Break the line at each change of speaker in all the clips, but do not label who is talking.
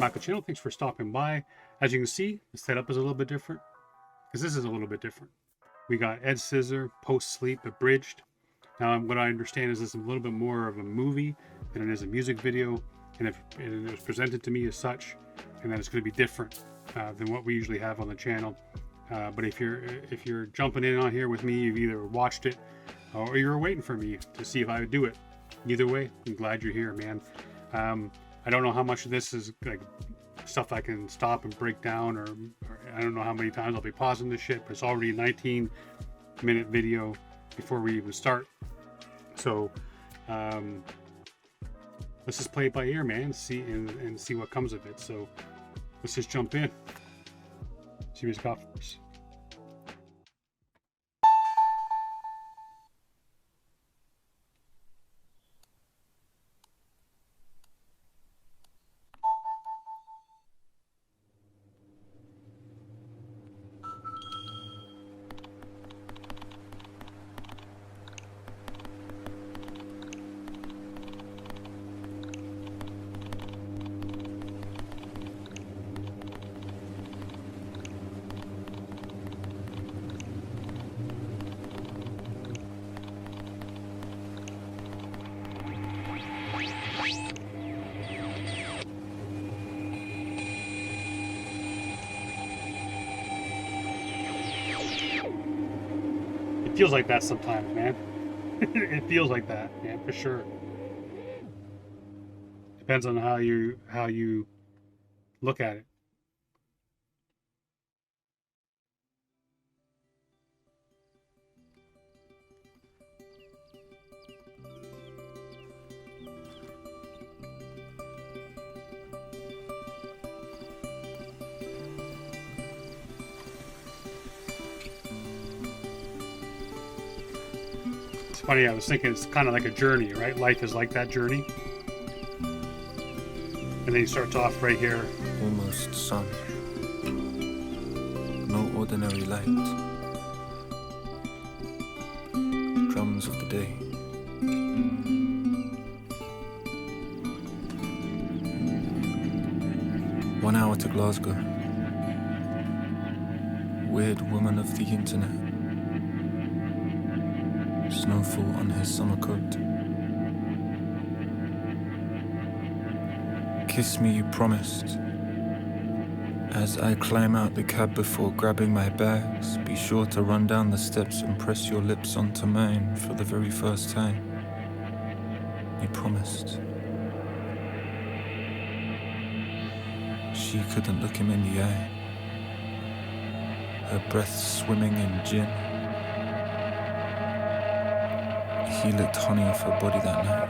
back to the channel. Thanks for stopping by. As you can see, the setup is a little bit different because this is a little bit different. We got Ed Scissor, Post Sleep, Abridged. Now, what I understand is this is a little bit more of a movie than it is a music video, and it was presented to me as such, and that it's going to be different than what we usually have on the channel. But if you're jumping in on here with me, you've either watched it or you're waiting for me to see if I would do it. Either way, I'm glad you're here, man. I don't know how much of this is like stuff I can stop and break down, or I don't know how many times I'll be pausing this shit, but it's already a 19-minute video before we even start. So let's just play it by ear, man, and see what comes of it. So let's just jump in. See what he's got for us. It feels like that sometimes, man. It feels like that, man, for sure. Depends on how you look at it. Funny, I was thinking it's kind of like a journey, right? Life is like that journey. And then he starts off right here.
Almost sun. No ordinary light. Drums of the day. One hour to Glasgow. Weird woman of the internet. Snowfall on his summer coat. Kiss me, you promised. As I climb out the cab before grabbing my bags, be sure to run down the steps and press your lips onto mine for the very first time. You promised. She couldn't look him in the eye. Her breath swimming in gin. He licked honey off her body that night.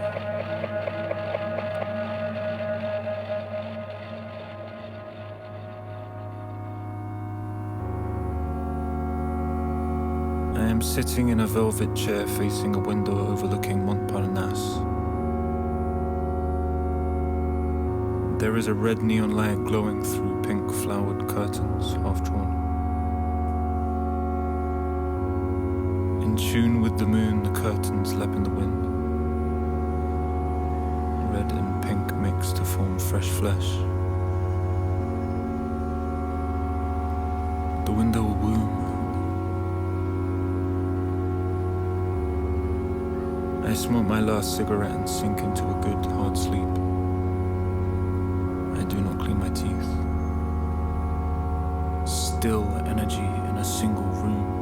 I am sitting in a velvet chair facing a window overlooking Montparnasse. There is a red neon light glowing through pink flowered curtains, half drawn. In tune with the moon, the curtains lap in the wind. Red and pink mix to form fresh flesh. The window a womb. I smoke my last cigarette and sink into a good hard sleep. I do not clean my teeth. Still energy in a single room.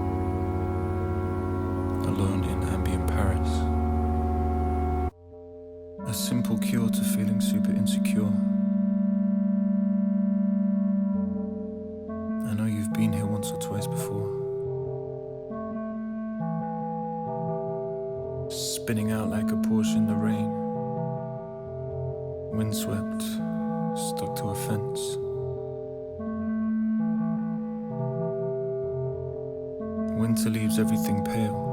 Alone in ambient Paris. A simple cure to feeling super insecure. I know you've been here once or twice before. Spinning out like a Porsche in the rain. Windswept, stuck to a fence. Winter leaves everything pale.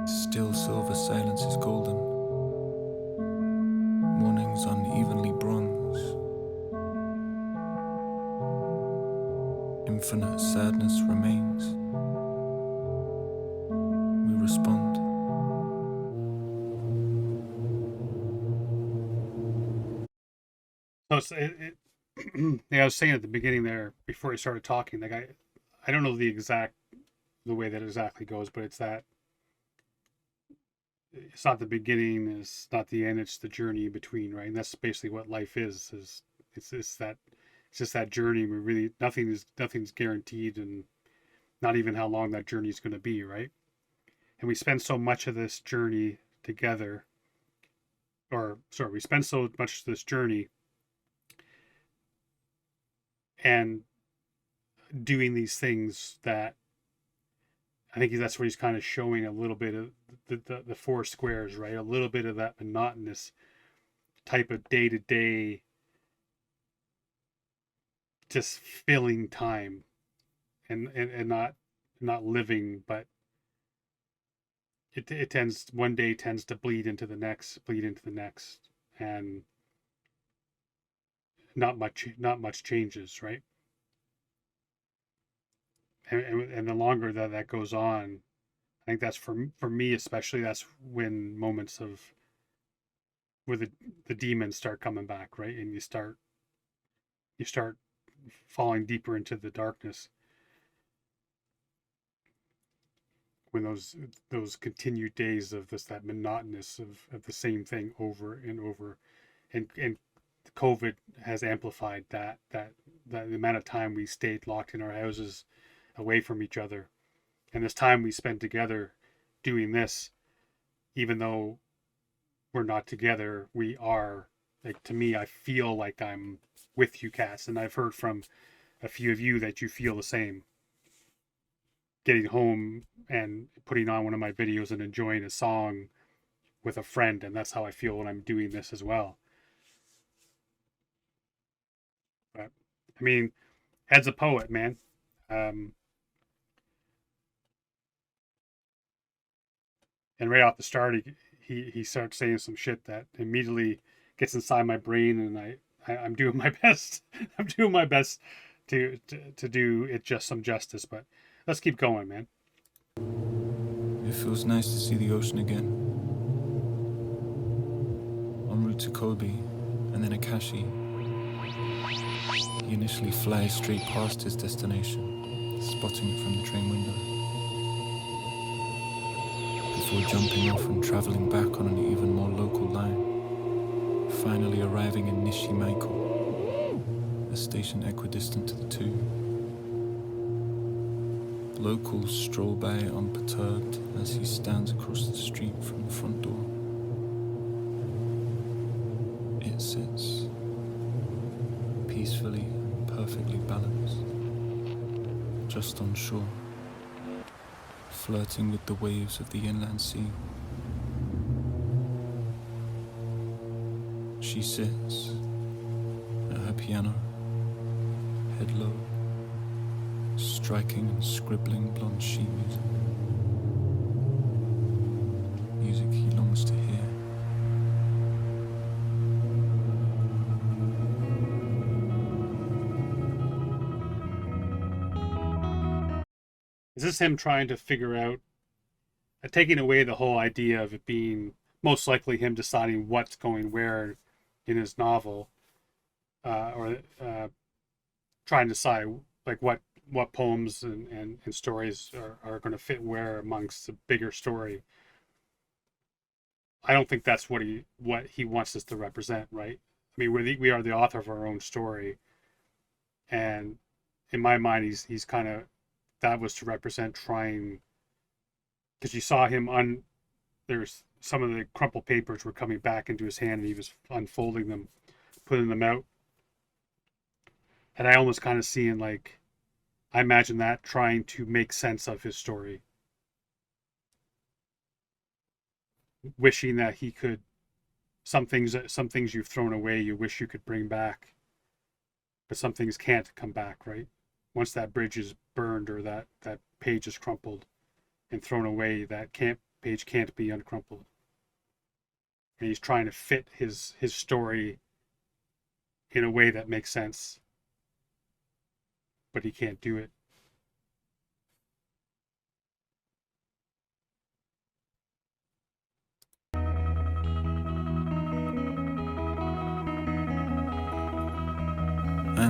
Still silver silence is golden. Mornings unevenly bronze. Infinite sadness remains. We respond.
So yeah, I was saying at the beginning there before I started talking, like I don't know the way that exactly goes, but it's that it's not the beginning, it's not the end, it's the journey in between, right? And that's basically what life is it's just that journey. We really nothing's guaranteed, and not even how long that journey is going to be, right? And we spend so much of this journey together, or sorry, we spend so much of this journey and doing these things that I think that's what he's kind of showing a little bit of the four squares, right? A little bit of that monotonous type of day to day, just filling time and not living, but it tends one day tends to bleed into the next, and not much changes, right? And the longer that goes on, I think that's for me especially. That's when moments of where the demons start coming back, right? And you start falling deeper into the darkness when those continued days of this that monotonous of the same thing over and over, and COVID has amplified that the amount of time we stayed locked in our houses away from each other, and this time we spent together doing this, even though we're not together, we are. Like, to me, I feel like I'm with you, Cass, and I've heard from a few of you that you feel the same. Getting home and putting on one of my videos and enjoying a song with a friend, and that's how I feel when I'm doing this as well. But I mean, Ed's a poet, man. Um, and right off the start, he starts saying some shit that immediately gets inside my brain, and I'm doing my best. I'm doing my best to do it just some justice. But let's keep going, man.
It feels nice to see the ocean again. En route to Kobe and then Akashi, he initially flies straight past his destination, spotting it from the train window, before jumping off and traveling back on an even more local line, finally arriving in Nishimaiko, a station equidistant to the two. Locals stroll by unperturbed as he stands across the street from the front door. It sits, peacefully and perfectly balanced, just on shore, flirting with the waves of the inland sea. She sits at her piano, head low, striking and scribbling blonde sheet music. Music he longs to hear.
Is this him trying to figure out, taking away the whole idea of it being most likely him deciding what's going where in his novel, or trying to decide like what poems and stories are going to fit where amongst the bigger story? I don't think that's what he wants us to represent, right? I mean, we are the author of our own story, and in my mind, he's kind of, that was to represent trying, because you saw him there's some of the crumpled papers were coming back into his hand, and he was unfolding them, putting them out, and I almost kind of seeing like, I imagine that trying to make sense of his story, wishing that he could, some things you've thrown away you wish you could bring back, but some things can't come back, right? Once that bridge is burned, or that page is crumpled and thrown away, that can't page can't be uncrumpled. And he's trying to fit his story in a way that makes sense, but he can't do it.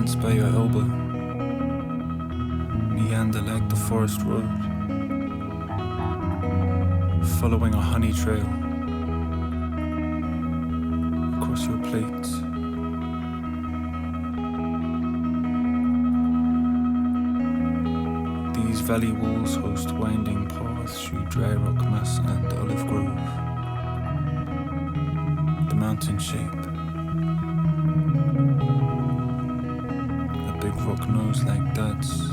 dance by your elbow, meander like the forest road, following a honey trail across your plate. These valley walls host winding paths through dry rock mass and olive grove. The mountain shape, a big rock nose like Dad's.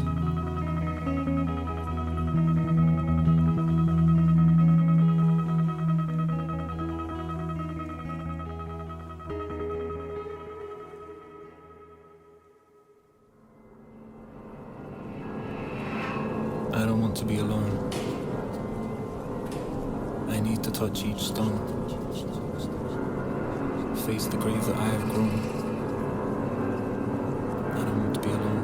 I don't want to be alone. I need to touch each stone, face the grave that I have grown. I don't want to be alone.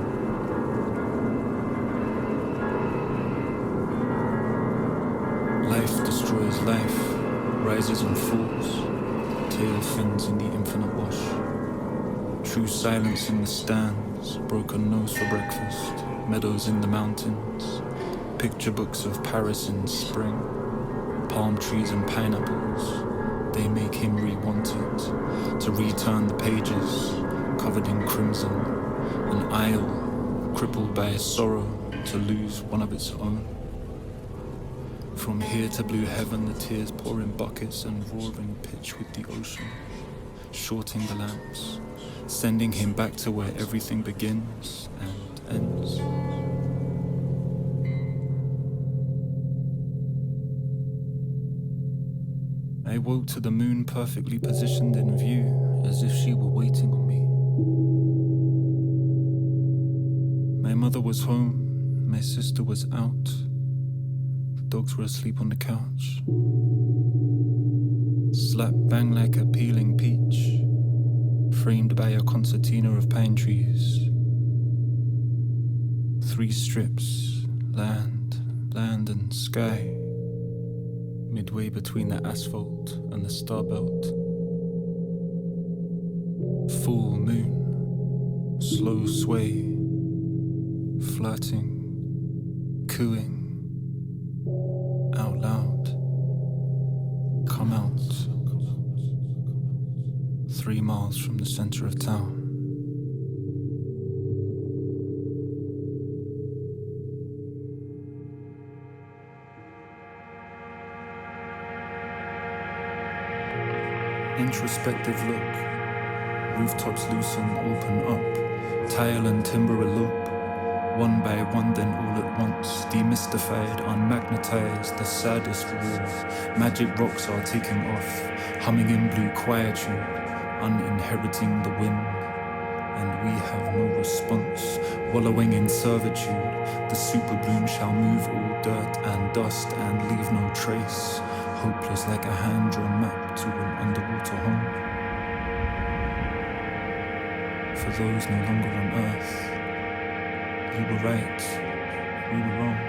Life destroys life, rises and falls, tail fins in the infinite wash. True silence in the stands, broken nose for breakfast, meadows in the mountains, picture books of Paris in spring, palm trees and pineapples. They make him re-wanted, to return the pages, covered in crimson, an isle, crippled by sorrow, to lose one of its own. From here to blue heaven, the tears pour in buckets and roaring pitch with the ocean, shorting the lamps, sending him back to where everything begins and ends. I woke to the moon perfectly positioned in view, as if she were waiting on me. My mother was home, my sister was out. The dogs were asleep on the couch. Slap bang like a peeling peach, framed by a concertina of pine trees. 3 strips, land and sky, midway between the asphalt and the star belt. Full moon, slow sway, flirting, cooing, out loud, come out. 3 miles from the center of town. Introspective look, rooftops loosen, open up, tile and timber elope, one by one then all at once, demystified, unmagnetized, the saddest war. Magic rocks are taking off, humming in blue quietude, uninheriting the wind, and we have no response, wallowing in servitude. The super bloom shall move all dirt and dust and leave no trace, hopeless like a hand-drawn map to an underwater home. For those no longer on Earth, you were right, we were wrong.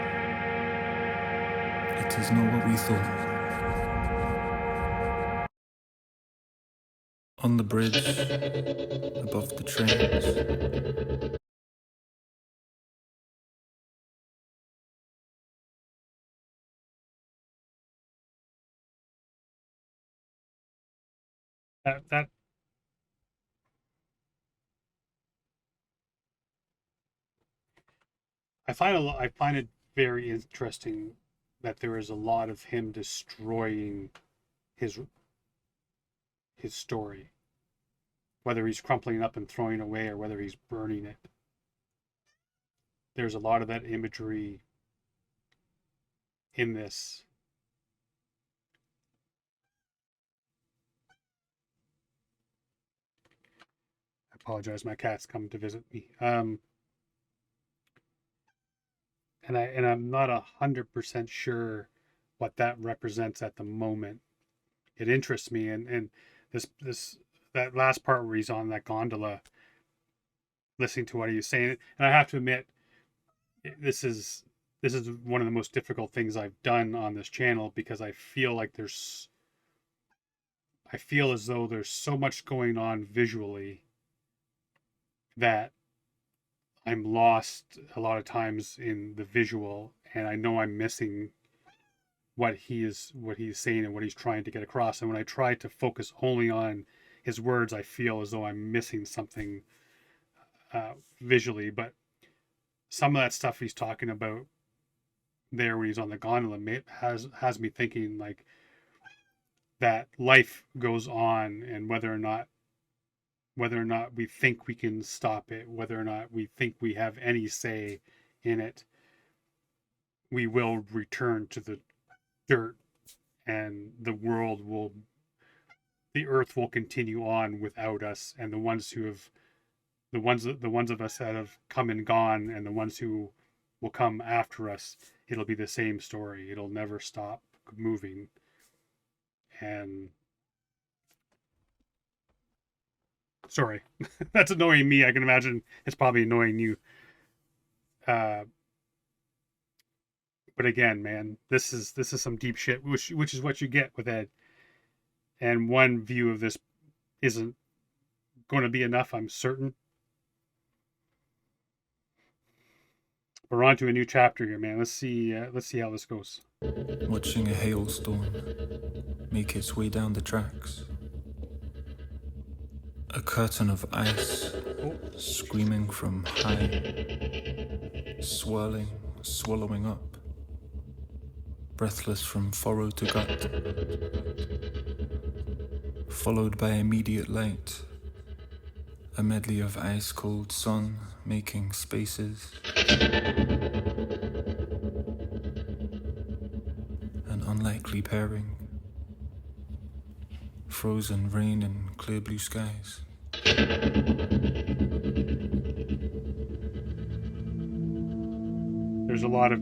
It is not what we thought. On the bridge, above the trains.
That I find it very interesting that there is a lot of him destroying his story, whether he's crumpling it up and throwing it away or whether he's burning it. There's a lot of that imagery in this. I apologize, my cat's come to visit me. And I'm not 100% sure what that represents at the moment. It interests me, and that last part where he's on that gondola, listening to what he's saying, and I have to admit, this is one of the most difficult things I've done on this channel, because I feel as though there's so much going on visually that I'm lost a lot of times in the visual, and I know I'm missing what he's saying and what he's trying to get across. And when I try to focus only on his words, I feel as though I'm missing something visually. But some of that stuff he's talking about there when he's on the gondola has me thinking like that life goes on, and whether or not we think we can stop it, whether or not we think we have any say in it, we will return to the dirt, and the earth will continue on without us, and the ones of us that have come and gone, and the ones who will come after us, it'll be the same story. It'll never stop moving. And sorry, that's annoying me. I can imagine it's probably annoying you. Uh, but again, man, this is some deep shit, which is what you get with Ed. And one view of this isn't going to be enough, I'm certain. We're on to a new chapter here, man. Let's see how this goes.
Watching a hailstorm make its way down the tracks. A curtain of ice screaming from high, swirling, swallowing up, breathless from furrow to gut, followed by immediate light, a medley of ice-cold sun making spaces, an unlikely pairing, frozen rain and clear blue skies.
There's a lot of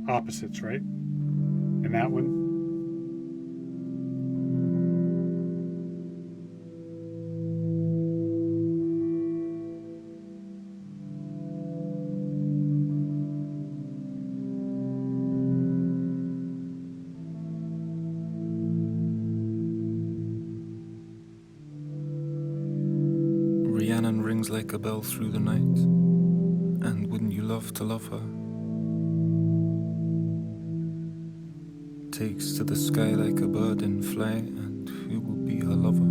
opposites, right? In that one.
Rhiannon rings like a bell through the night, and wouldn't you love to love her? Takes to the sky like a bird in flight, and who will be her lover?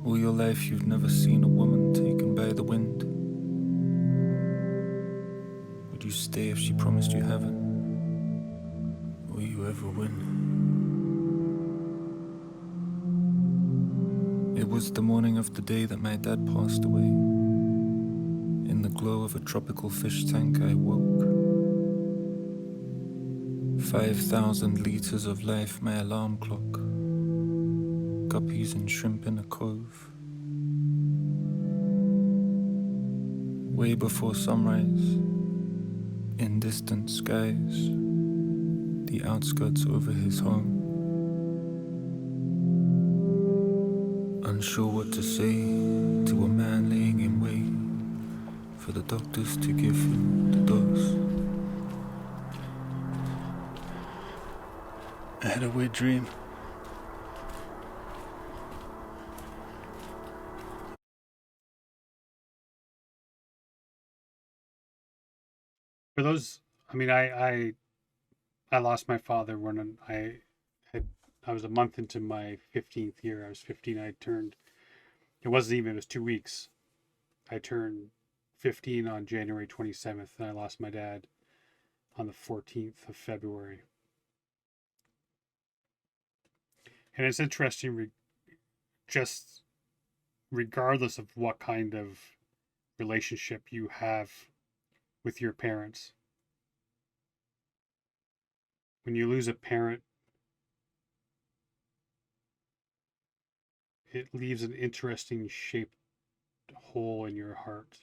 All your life you've never seen a woman taken by the wind. Would you stay if she promised you heaven? Will you ever win? It was the morning of the day that my dad passed away. In the glow of a tropical fish tank I woke. 5,000 liters of life, my alarm clock. Guppies and shrimp in a cove. Way before sunrise, in distant skies, the outskirts over his home. Unsure what to say to a man laying in wait for the doctors to give him the dose. I had a weird dream.
For those, I mean, I lost my father when I was a month into my 15th year. I was 15. I turned. It wasn't even. It was 2 weeks. I turned 15 on January 27th, and I lost my dad on the 14th of February. And it's interesting, just regardless of what kind of relationship you have with your parents, when you lose a parent, it leaves an interesting shaped hole in your heart.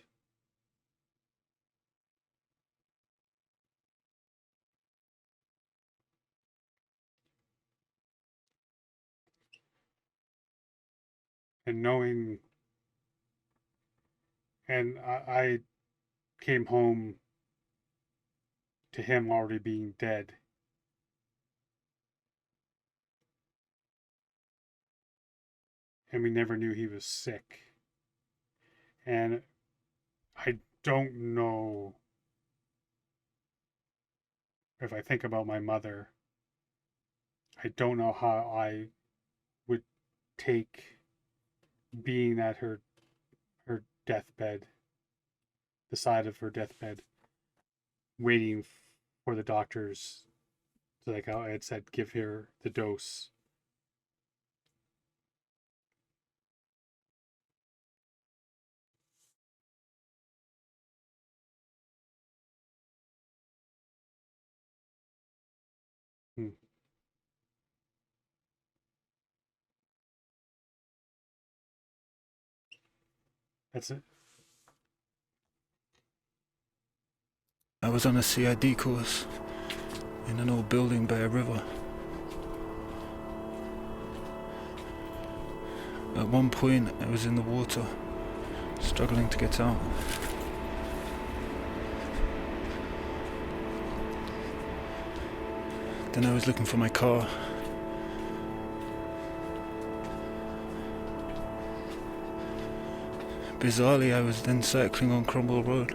And knowing, and I came home to him already being dead. and we never knew he was sick. And I don't know if I think about my mother, I don't know how I would take being at her deathbed, the side of her deathbed, waiting for the doctors to, like how Ed said, give her the dose. Hmm. That's it.
I was on a CID course in an old building by a river. At one point, I was in the water, struggling to get out. Then I was looking for my car. Bizarrely, I was then cycling on Cromwell Road,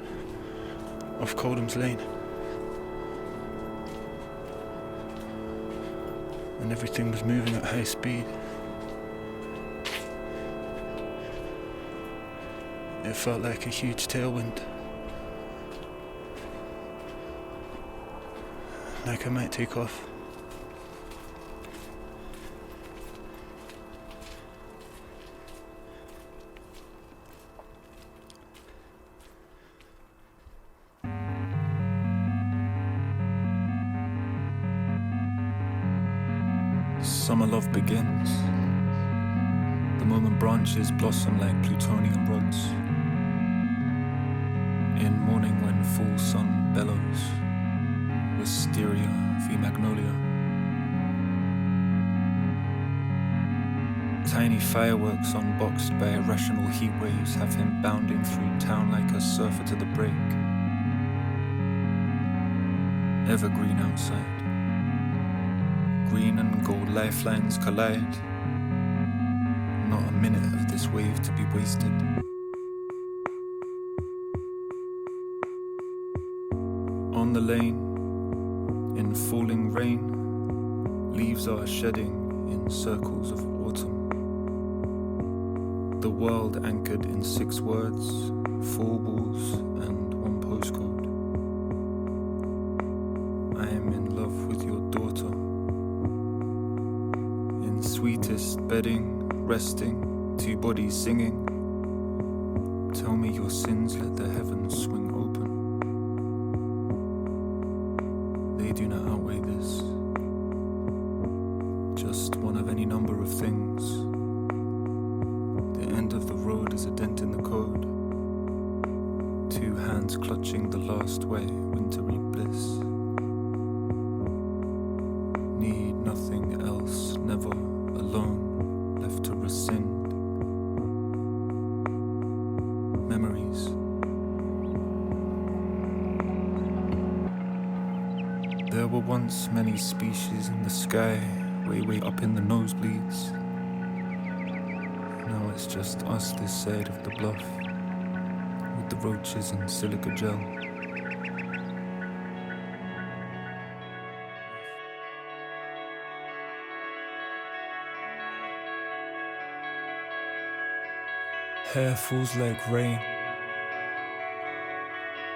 off Coldham's Lane. And everything was moving at high speed. It felt like a huge tailwind. Like I might take off. Summer love begins. The moment branches blossom like plutonium rods. In morning when full sun bellows. Wisteria v magnolia. Tiny fireworks unboxed by irrational heat waves have him bounding through town like a surfer to the break. Evergreen outside. Green and gold lifelines collide. Not a minute of this wave to be wasted. On the lane, in falling rain, leaves are shedding in circles of autumn. The world anchored in 6 words, 4 walls and 1 postcode. I am in love with your daughter. In sweetest bedding, resting, 2 bodies singing. Tell me your sins, let the heavens swing open. They do not outweigh this. Just one of any number of things. The end of the road is a dent in the code. 2 hands clutching the last way, wintry bliss. Need nothing else, never alone, left to rescind. Memories. There were once many species in the sky, way up in the nosebleeds. Now it's just us this side of the bluff, with the roaches and silica gel. Hair falls like rain.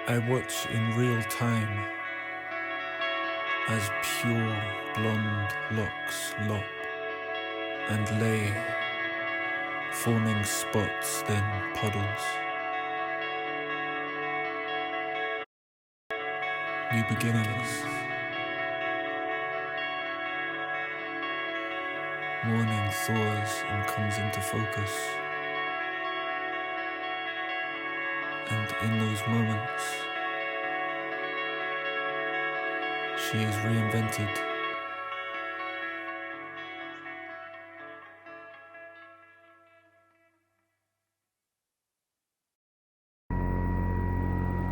I watch in real time as pure blonde locks lop and lay, forming spots, then puddles. New beginnings. Morning thaws and comes into focus. And in those moments, she is reinvented.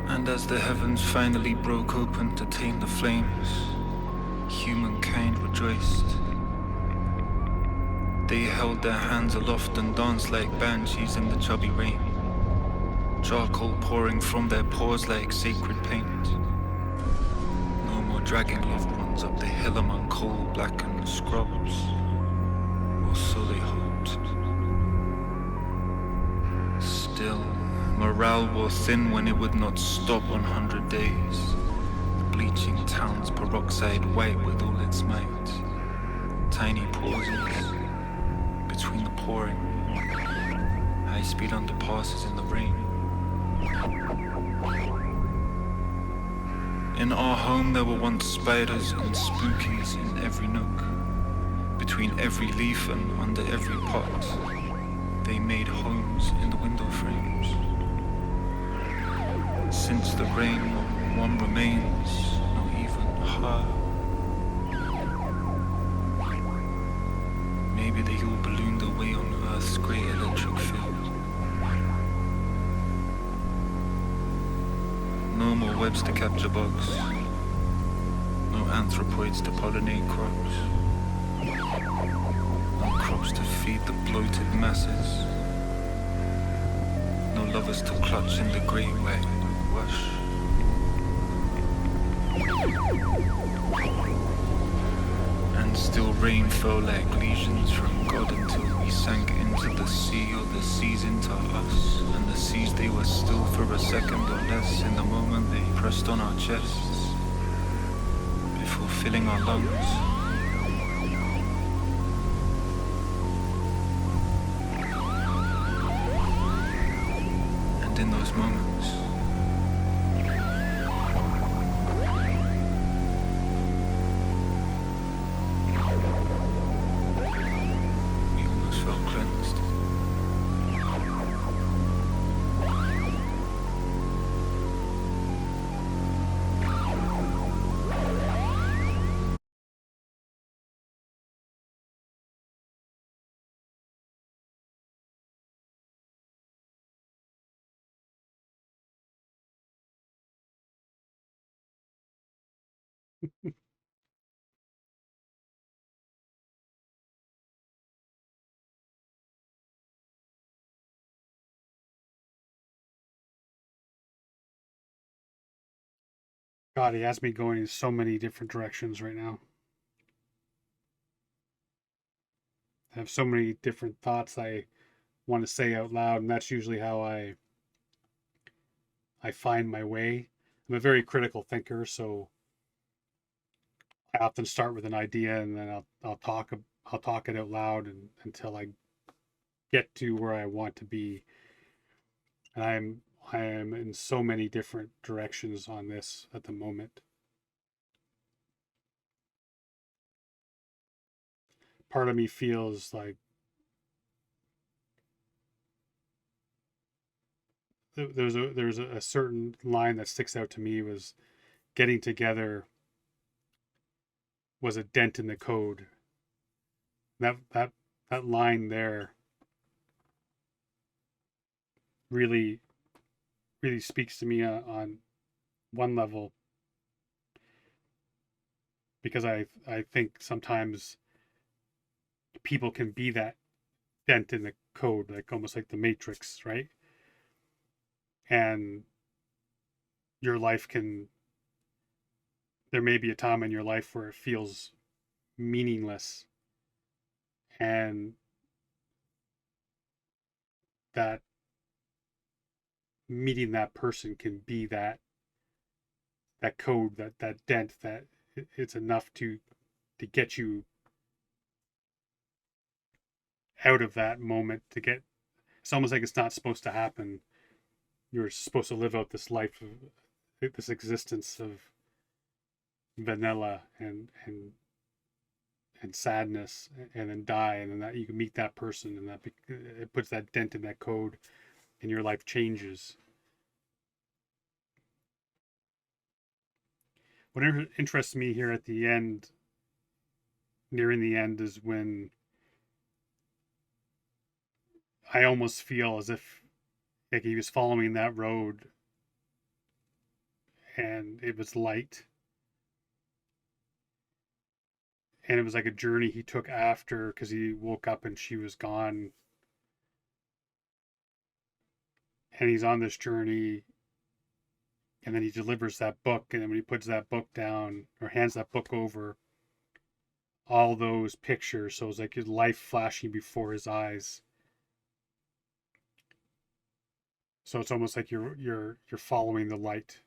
And as the heavens finally broke open to tame the flames, humankind rejoiced. They held their hands aloft and danced like banshees in the chubby rain, charcoal pouring from their pores like sacred paint. No more dragging loved ones up the hill among coal-blackened scrubs, or so they hoped. Still, morale wore thin when it would not stop 100 days. The bleaching town's peroxide white with all its might. Tiny pauses between the pouring, high-speed underpasses in the rain. In our home there were once spiders and spookies in every nook. Between every leaf and under every pot, they made homes in the window frames. Since the rain, not one remains, not even her. Maybe they all ballooned away on Earth's great electric field. No more webs to capture bugs. No anthropoids to pollinate crops. No crops to feed the bloated masses. No lovers to clutch in the great white wash. And still rain fell like lesions from God until we sank into the sea or the seas into us. And the seas, they were still for a second or less in the moment they pressed on our chests before filling our lungs. And in those moments, we almost felt cleansed.
God, he has me going in so many different directions right now. I have so many different thoughts I want to say out loud, and that's usually how I find my way. I'm a very critical thinker, so I often start with an idea and then I'll talk it out loud until I get to where I want to be. And I am in so many different directions on this at the moment. Part of me feels like there's a certain line that sticks out to me was getting together was a dent in the code. That line there really really speaks to me on one level, because I think sometimes people can be that dent in the code, like almost like the Matrix, right? And your life can, there may be a time in your life where it feels meaningless, and that meeting that person can be that code, that dent, that it's enough to get you out of that moment, to get, it's almost like it's not supposed to happen. You're supposed to live out this life of this existence of vanilla and sadness, and then die, and then that you can meet that person, and that it puts that dent in that code, and your life changes. What interests me here at the end, nearing the end, is when I almost feel as if like he was following that road and it was light, And it was like a journey he took after, because he woke up and she was gone. And he's on this journey, and then he delivers that book, and then when he puts that book down or hands that book over, all those pictures, so it's like his life flashing before his eyes. So it's almost like you're following the light,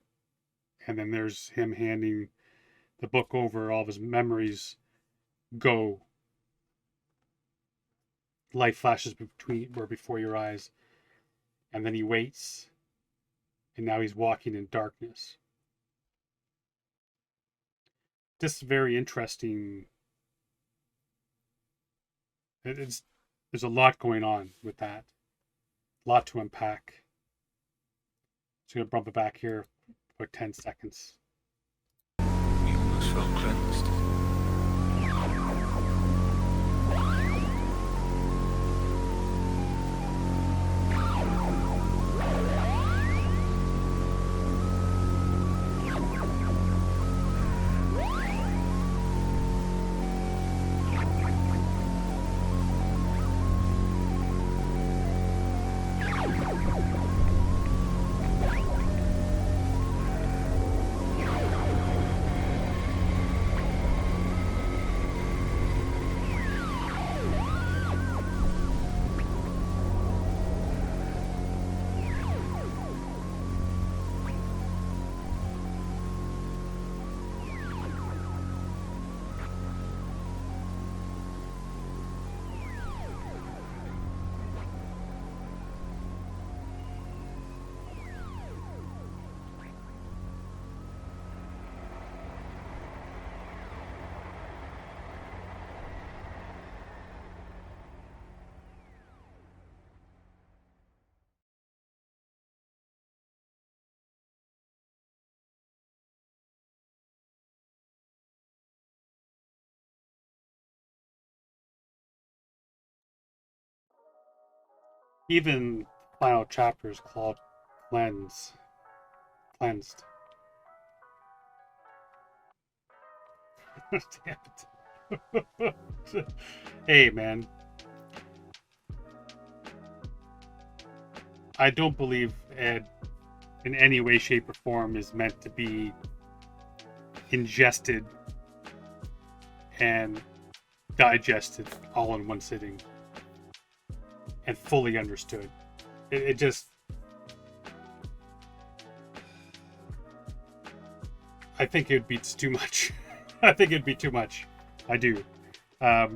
and then there's him handing the book over. All of his memories go. Light flashes before your eyes, and then he waits, and now he's walking in darkness. This is very interesting. There's a lot going on with that, a lot to unpack. So I'm gonna bump it back here for 10 seconds.
You almost felt cleansed.
Even final chapter is called cleansed. Damn it. Hey, man. I don't believe Ed in any way, shape, or form is meant to be ingested and digested all in one sitting and fully understood. It just, I think it'd be too much. I think it'd be too much. I do. I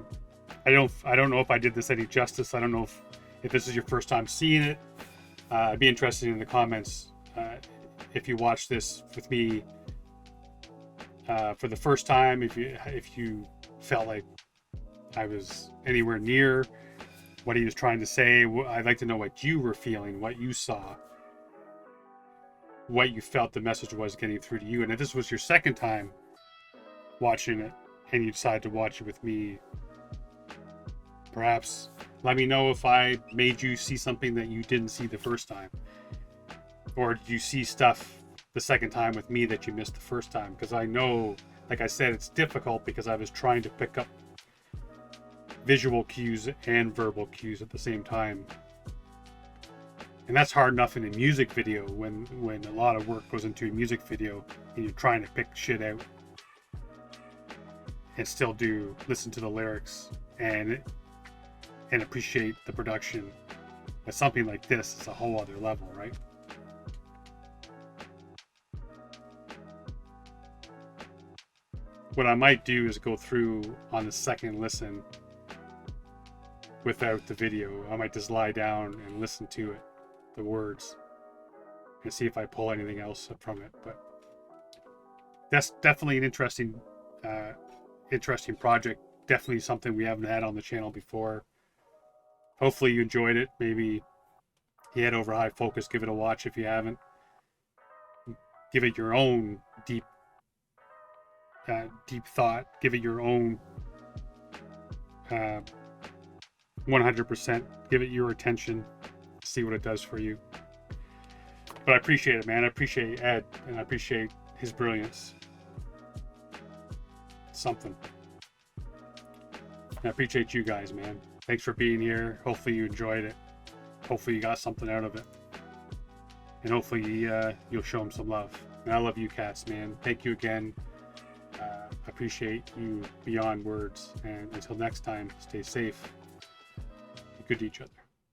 don't know if I did this any justice. I don't know if this is your first time seeing it. I'd be interested in the comments if you watch this with me for the first time. If you felt like I was anywhere near what he was trying to say, I'd like to know what you were feeling, what you saw, what you felt the message was getting through to you. And if this was your second time watching it and you decided to watch it with me, perhaps let me know if I made you see something that you didn't see the first time. Or did you see stuff the second time with me that you missed the first time? Because I know, like I said, it's difficult because I was trying to pick up visual cues and verbal cues at the same time. And that's hard enough in a music video when a lot of work goes into a music video and you're trying to pick shit out and still listen to the lyrics and appreciate the production. But something like this is a whole other level, right? What I might do is go through on the second listen without the video. I might just lie down and listen to it, the words, and see if I pull anything else from it. But that's definitely an interesting project. Definitely something we haven't had on the channel before. Hopefully you enjoyed it. Maybe head over High Focus, give it a watch if you haven't. Give it your own deep thought. Give it your own 100%. Give it your attention. See what it does for you. But I appreciate it, man. I appreciate Ed, and I appreciate his brilliance. Something. I appreciate you guys, man. Thanks for being here. Hopefully you enjoyed it. Hopefully you got something out of it. And hopefully you'll show them some love. And I love you cats, man. Thank you again. I appreciate you beyond words. And until next time, stay safe. Be good to each other.